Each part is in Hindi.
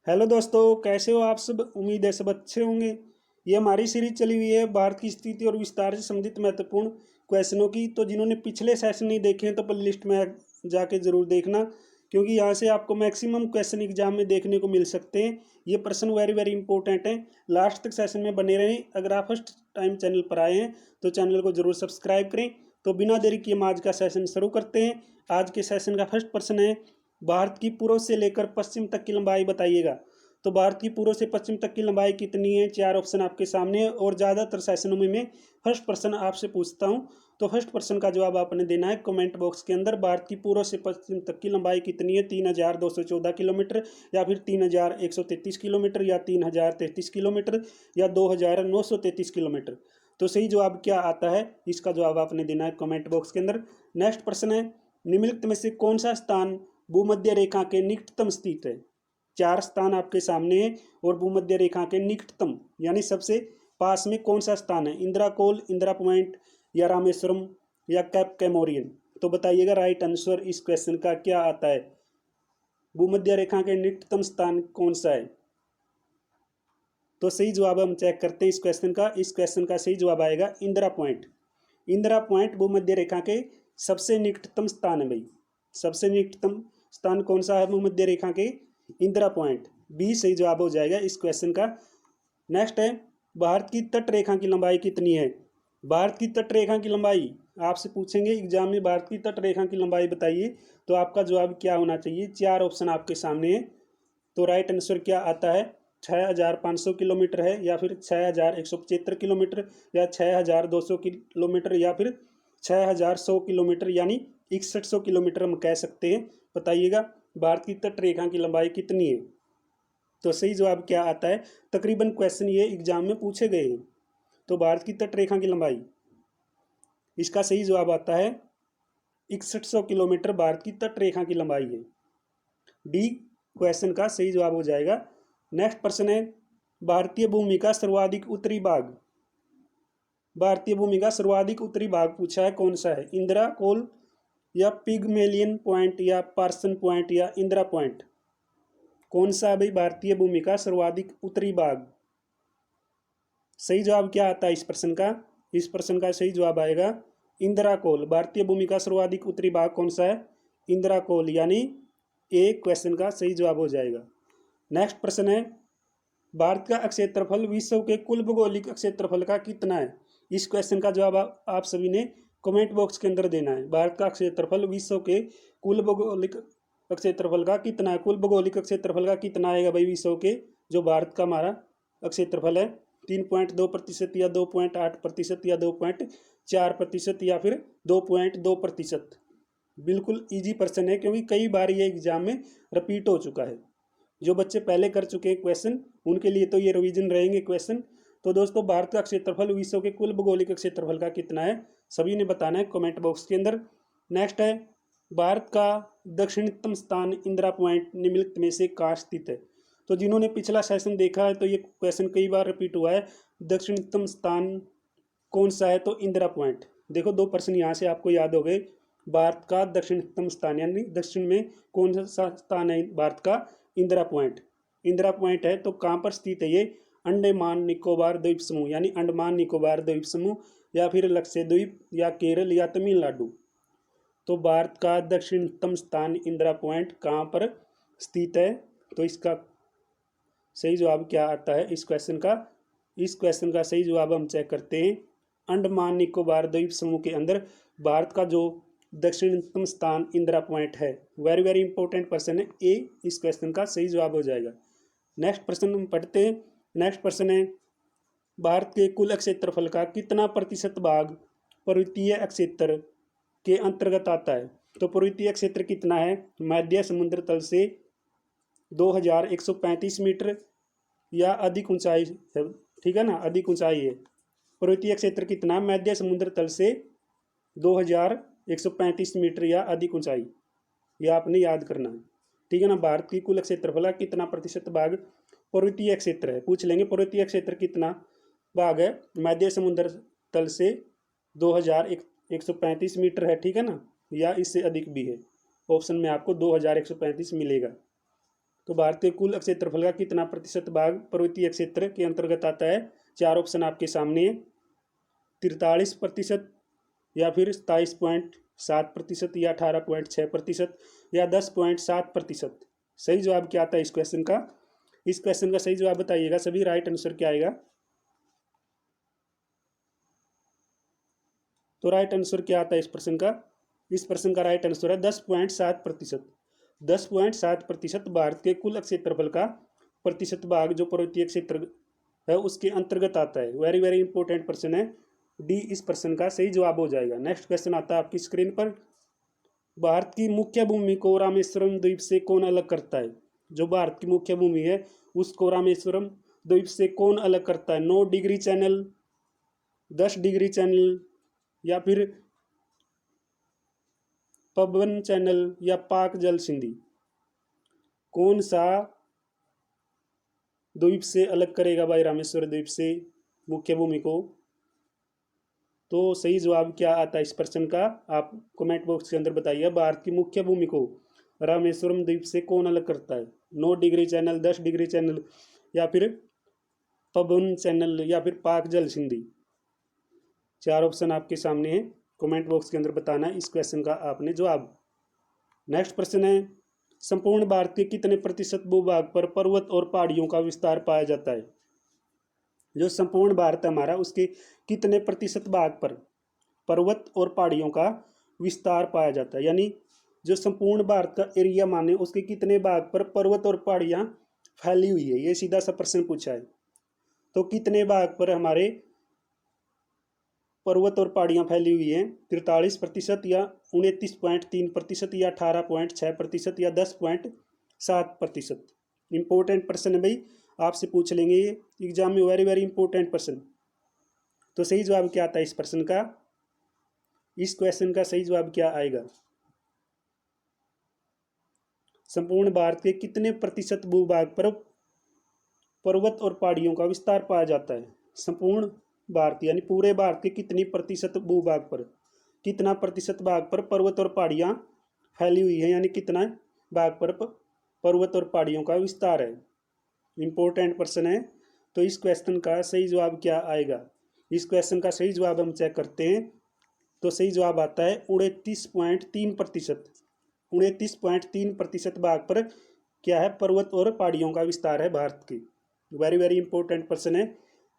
हेलो दोस्तों, कैसे हो आप सब। उम्मीद है सब अच्छे होंगे। ये हमारी सीरीज चली हुई है भारत की स्थिति और विस्तार से संबंधित महत्वपूर्ण क्वेश्चनों की। तो जिन्होंने पिछले सेशन नहीं देखे हैं तो प्ले लिस्ट में जाके ज़रूर देखना, क्योंकि यहाँ से आपको मैक्सिमम क्वेश्चन एग्जाम में देखने को मिल सकते हैं। ये प्रश्न वेरी वेरी इंपॉर्टेंट है। लास्ट तक सेशन में बने रहें। अगर आप फर्स्ट टाइम चैनल पर आए हैं तो चैनल को जरूर सब्सक्राइब करें। तो बिना देरी किए हम आज का सेशन शुरू करते हैं। आज के सेशन का फर्स्ट प्रश्न है, भारत की पूर्व से लेकर पश्चिम तक की लंबाई बताइएगा। तो भारत की पूर्व से पश्चिम तक की लंबाई कितनी है। चार ऑप्शन आपके सामने है और ज़्यादातर सेशनों में मैं फर्स्ट प्रश्न आपसे पूछता हूं। तो फर्स्ट प्रश्न का जवाब आपने देना है कमेंट बॉक्स के अंदर। भारत की पूर्व से पश्चिम तक की लंबाई कितनी है। 3214 किलोमीटर, या फिर 3133 किलोमीटर, या 3033 किलोमीटर, या 2933 किलोमीटर। तो सही जवाब क्या आता है, इसका जवाब आपने देना है कमेंट बॉक्स के अंदर। नेक्स्ट प्रश्न है, निम्नलिखित में से कौन सा स्थान भूमध्य रेखा के निकटतम स्थित है। चार स्थान आपके सामने है और भूमध्य रेखा के निकटतम यानी सबसे पास में कौन सा स्थान है। इंदिरा कोल, इंदिरा पॉइंट, या रामेश्वरम, या कैप कैमोरियन। तो बताइएगा राइट आंसर इस क्वेश्चन का क्या आता है। भूमध्य रेखा के निकटतम स्थान कौन सा है। तो सही जवाब हम चेक करते हैं इस क्वेश्चन का। इस क्वेश्चन का सही जवाब आएगा इंदिरा पॉइंट। इंदिरा पॉइंट भूमध्य रेखा के सबसे निकटतम स्थान है भाई। सबसे निकटतम स्थान कौन सा है भूमध्य रेखा के। इंदिरा पॉइंट, बी सही जवाब हो जाएगा इस क्वेश्चन का। नेक्स्ट है, भारत की तट रेखा की लंबाई कितनी है। भारत की तट रेखा की लंबाई आपसे पूछेंगे एग्जाम में, भारत की तट रेखा की लंबाई बताइए। तो आपका जवाब क्या होना चाहिए। चार ऑप्शन आपके सामने है। तो राइट आंसर क्या आता है, 6500 किलोमीटर है, या फिर 6175 किलोमीटर, या 6200 किलोमीटर, या फिर 6100 किलोमीटर, यानी 6100 किलोमीटर हम कह सकते हैं। बताइएगा भारत की तट रेखा की लंबाई कितनी है। तो सही जवाब क्या आता है। तकरीबन क्वेश्चन ये एग्जाम में पूछे गए हैं। तो भारत की तट रेखा की लंबाई, इसका सही जवाब आता है 6100 किलोमीटर भारत की तट रेखा की लंबाई है। डी क्वेश्चन का सही जवाब हो जाएगा। नेक्स्ट प्रश्न है, भारतीय भूमि का सर्वाधिक उत्तरी भाग। भारतीय भूमि का सर्वाधिक उत्तरी भाग पूछा है, कौन सा है। इंदिरा कोल, या पिगमेलियन पॉइंट, या पार्सन पॉइंट, या इंदिरा पॉइंट। कौन सा है भाई भारतीय भूमि का सर्वाधिक उत्तरी भाग। सही जवाब क्या आता है इस प्रश्न का। इस प्रश्न का सही जवाब आएगा इंदिरा कोल। भारतीय भूमि का सर्वाधिक उत्तरी भाग कौन सा है, इंदिरा कोल, यानी ए क्वेश्चन का सही जवाब हो जाएगा। नेक्स्ट प्रश्न है, भारत का क्षेत्रफल विश्व के कुल भौगोलिक क्षेत्रफल का कितना है। इस क्वेश्चन का जवाब आप सभी ने कमेंट बॉक्स के अंदर देना है। भारत का क्षेत्रफल विश्व के कुल भौगोलिक क्षेत्रफल का कितना है। कुल भौगोलिक क्षेत्रफल का कितना आएगा भाई विश्व के, जो भारत का हमारा क्षेत्रफल है। 3.2%, या 2.8%, या 2.4%, या फिर 2.2%। बिल्कुल इजी प्रश्न है, क्योंकि कई बार ये एग्जाम में रिपीट हो चुका है। जो बच्चे पहले कर चुके हैं क्वेश्चन, उनके लिए तो ये रिवीजन रहेंगे क्वेश्चन। तो दोस्तों, भारत का क्षेत्रफल विश्व के कुल भौगोलिक क्षेत्रफल का कितना है, सभी ने बताना है कमेंट बॉक्स के अंदर। नेक्स्ट है, भारत का दक्षिणतम स्थान इंदिरा पॉइंट निम्नलिखित में से कहाँ स्थित है। तो जिन्होंने पिछला सेशन देखा है तो ये क्वेश्चन कई बार रिपीट हुआ है। दक्षिणतम स्थान कौन सा है, तो इंदिरा पॉइंट। देखो दो प्रश्न यहाँ से आपको याद हो गए। भारत का दक्षिणतम स्थान यानी दक्षिण में कौन सा स्थान है भारत का, इंदिरा पॉइंट। इंदिरा पॉइंट है तो कहाँ पर स्थित है ये, अंडमान निकोबार द्वीप समूह, यानी अंडमान निकोबार द्वीप समूह, या फिर लक्षद्वीप, या केरल, या तमिलनाडु। तो भारत का दक्षिणतम स्थान इंदिरा पॉइंट कहाँ पर स्थित है। तो इसका सही जवाब क्या आता है इस क्वेश्चन का। इस क्वेश्चन का सही जवाब हम चेक करते हैं। अंडमान निकोबार द्वीप समूह के अंदर भारत का जो दक्षिणतम स्थान इंदिरा पॉइंट है। वेरी वेरी इंपॉर्टेंट प्रश्न है, ए इस क्वेश्चन का सही जवाब हो जाएगा। नेक्स्ट प्रश्न हम पढ़ते हैं। नेक्स्ट प्रश्न है, भारत के कुल क्षेत्रफल का कितना प्रतिशत भाग पर्वतीय क्षेत्र के अंतर्गत आता है। तो पर्वतीय क्षेत्र कितना है, मध्य समुद्र तल से 2135 मीटर या अधिक ऊंचाई है, ठीक है ना, अधिक ऊंचाई है। पर्वतीय क्षेत्र कितना, मध्य समुद्र तल से 2135 मीटर या अधिक ऊंचाई, यह आपने याद करना है, ठीक है ना। भारत की कुल क्षेत्रफल कितना प्रतिशत भाग पर्वतीय क्षेत्र है, पूछ लेंगे पर्वतीय क्षेत्र कितना भाग है। मध्य समुद्र तल से 2135 मीटर है, ठीक है ना, या इससे अधिक भी है। ऑप्शन में आपको 2135 मिलेगा। तो भारत के कुल क्षेत्रफल का कितना प्रतिशत भाग पर्वतीय क्षेत्र के अंतर्गत आता है? 4 ऑप्शन आपके सामने है। 43% या फिर 27.7% या 18.6% या 10.7%। सही जवाब क्या आता है इस क्वेश्चन का? इस क्वेश्चन का सही जवाब बताइएगा सभी। राइट आंसर क्या आएगा? तो राइट आंसर क्या आता है इस प्रश्न का? इस प्रश्न का राइट आंसर है 10.7%। 10.7% भारत के कुल क्षेत्रफल का प्रतिशत भाग जो पर्वतीय क्षेत्र है उसके अंतर्गत आता है। वेरी वेरी इंपॉर्टेंट प्रश्न है। डी इस प्रश्न का सही जवाब हो जाएगा। नेक्स्ट क्वेश्चन आता है आपकी स्क्रीन पर। भारत की मुख्य भूमि को रामेश्वरम द्वीप से कौन अलग करता है? जो भारत की मुख्य भूमि है उसको रामेश्वरम द्वीप से कौन अलग करता है? 9 डिग्री चैनल, 10 डिग्री चैनल या फिर पवन चैनल या पाक जल संधि? कौन सा द्वीप से अलग करेगा भाई रामेश्वर द्वीप से मुख्य भूमि को? तो सही जवाब क्या आता है इस प्रश्न का? आप कमेंट बॉक्स के अंदर बताइए। भारत की मुख्य भूमि को रामेश्वरम द्वीप से कौन अलग करता है? 9 डिग्री चैनल, 10 डिग्री चैनल या फिर पवन चैनल या फिर पाक जल संधि? 4 ऑप्शन आपके सामने है। कमेंट बॉक्स के अंदर बताना है इस क्वेश्चन का आपने जवाब। नेक्स्ट प्रश्न है, संपूर्ण भारत के कितने प्रतिशत भूभाग पर पर्वत और पहाड़ियों का विस्तार पाया जाता है? जो संपूर्ण भारत है हमारा उसके कितने प्रतिशत भाग पर पर्वत और पहाड़ियों का विस्तार पाया जाता है? यानी जो संपूर्ण भारत का एरिया माने उसके कितने भाग पर पर्वत और पहाड़ियां फैली हुई है? ये सीधा सा प्रश्न पूछा है। तो कितने भाग पर हमारे पर्वत और पहाड़ियां फैली हुई हैं? 43% या 29.3% या 18.6% या 10.7%? इंपॉर्टेंट प्रश्न है भाई, आपसे पूछ लेंगे ये एग्जाम में। वेरी वेरी इंपॉर्टेंट प्रश्न। तो सही जवाब क्या आता है इस प्रश्न का? इस क्वेश्चन का सही जवाब क्या आएगा? संपूर्ण भारत के कितने प्रतिशत भूभाग पर पर्वत और पहाड़ियों का विस्तार पाया जाता है? संपूर्ण भारत यानी पूरे भारत के कितनी प्रतिशत भूभाग पर, कितना प्रतिशत भाग पर पर्वत और पहाड़ियां फैली हुई है, यानी कितना भाग पर पर्वत और पहाड़ियों का विस्तार है? इंपॉर्टेंट प्रश्न है। तो इस क्वेश्चन का सही जवाब क्या आएगा? इस क्वेश्चन का सही जवाब हम चेक करते हैं। तो सही जवाब आता है 29.3%। 29.3% भाग पर क्या है? पर्वत और पहाड़ियों का विस्तार है भारत के। वेरी वेरी इंपॉर्टेंट प्रश्न है।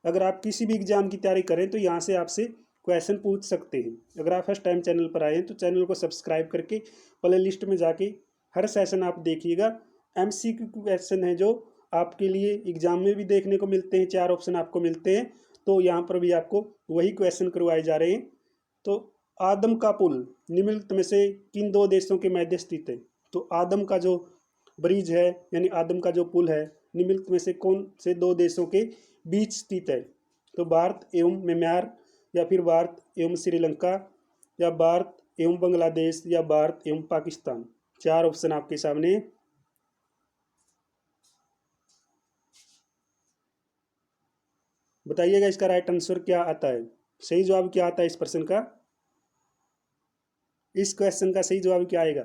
अगर आप किसी भी एग्जाम की तैयारी करें तो यहाँ से आपसे क्वेश्चन पूछ सकते हैं। अगर आप फर्स्ट टाइम चैनल पर आए हैं तो चैनल को सब्सक्राइब करके प्ले लिस्ट में जाके हर सेशन आप देखिएगा। MCQ क्वेश्चन है जो आपके लिए एग्जाम में भी देखने को मिलते हैं। 4 ऑप्शन आपको मिलते हैं, तो यहाँ पर भी आपको वही क्वेश्चन करवाए जा रहे हैं। तो आदम का पुल निम्नलिखित में से किन 2 देशों के मध्य स्थित है? तो आदम का जो ब्रिज है यानी आदम का जो पुल है निम्नलिखित में से कौन से 2 देशों के बीच स्थित है? तो भारत एवं म्यांमार या फिर भारत एवं श्रीलंका या भारत एवं बांग्लादेश या भारत एवं पाकिस्तान? 4 ऑप्शन आपके सामने। बताइएगा इसका राइट आंसर क्या आता है, सही जवाब क्या आता है इस प्रश्न का? इस क्वेश्चन का सही जवाब क्या आएगा?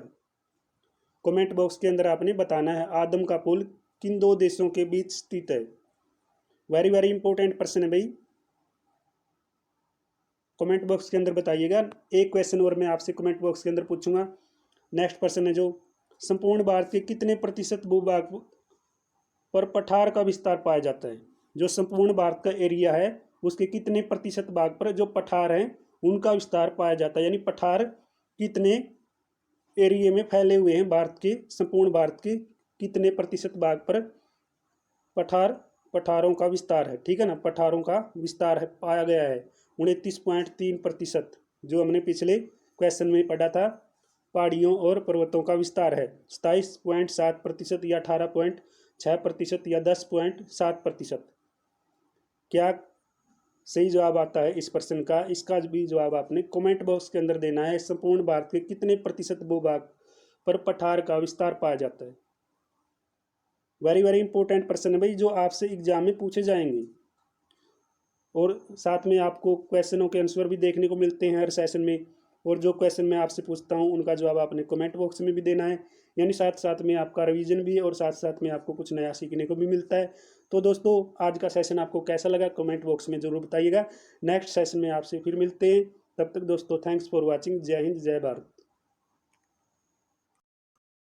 कमेंट बॉक्स के अंदर आपने बताना है। आदम का पुल किन 2 देशों के बीच स्थित है? वेरी वेरी इंपॉर्टेंट प्रश्न है भाई। कमेंट बॉक्स के अंदर बताइएगा। एक क्वेश्चन और मैं आपसे कमेंट बॉक्स के अंदर पूछूंगा। नेक्स्ट प्रश्न है, जो संपूर्ण भारत के कितने प्रतिशत भूभाग पर पठार का विस्तार पाया जाता है? जो संपूर्ण भारत का एरिया है उसके कितने प्रतिशत भाग पर जो पठार हैं उनका विस्तार पाया जाता है? यानी पठार कितने एरिया में फैले हुए हैं भारत के, संपूर्ण भारत के कितने प्रतिशत भाग पर पठारों का विस्तार है? ठीक है ना, पठारों का विस्तार है पाया गया है 29.3%। जो हमने पिछले क्वेश्चन में पढ़ा था पहाड़ियों और पर्वतों का विस्तार है 27.7% या 18.6% या 10.7%। क्या सही जवाब आता है इस प्रश्न का? इसका भी जवाब आपने कमेंट बॉक्स के अंदर देना है। संपूर्ण भारत के कितने प्रतिशत भूभाग पर पठार का विस्तार पाया जाता है? वेरी वेरी इंपॉर्टेंट प्रश्न है भाई, जो आपसे एग्जाम में पूछे जाएंगे और साथ में आपको क्वेश्चनों के आंसर भी देखने को मिलते हैं हर सेशन में। और जो क्वेश्चन मैं आपसे पूछता हूँ उनका जवाब आपने कमेंट बॉक्स में भी देना है, यानी साथ साथ में आपका रिवीजन भी है और साथ साथ में आपको कुछ नया सीखने को भी मिलता है। तो दोस्तों आज का सेशन आपको कैसा लगा कमेंट बॉक्स में ज़रूर बताइएगा। नेक्स्ट सेशन में आपसे फिर मिलते हैं, तब तक दोस्तों थैंक्स फॉर वॉचिंग। जय हिंद जय भारत।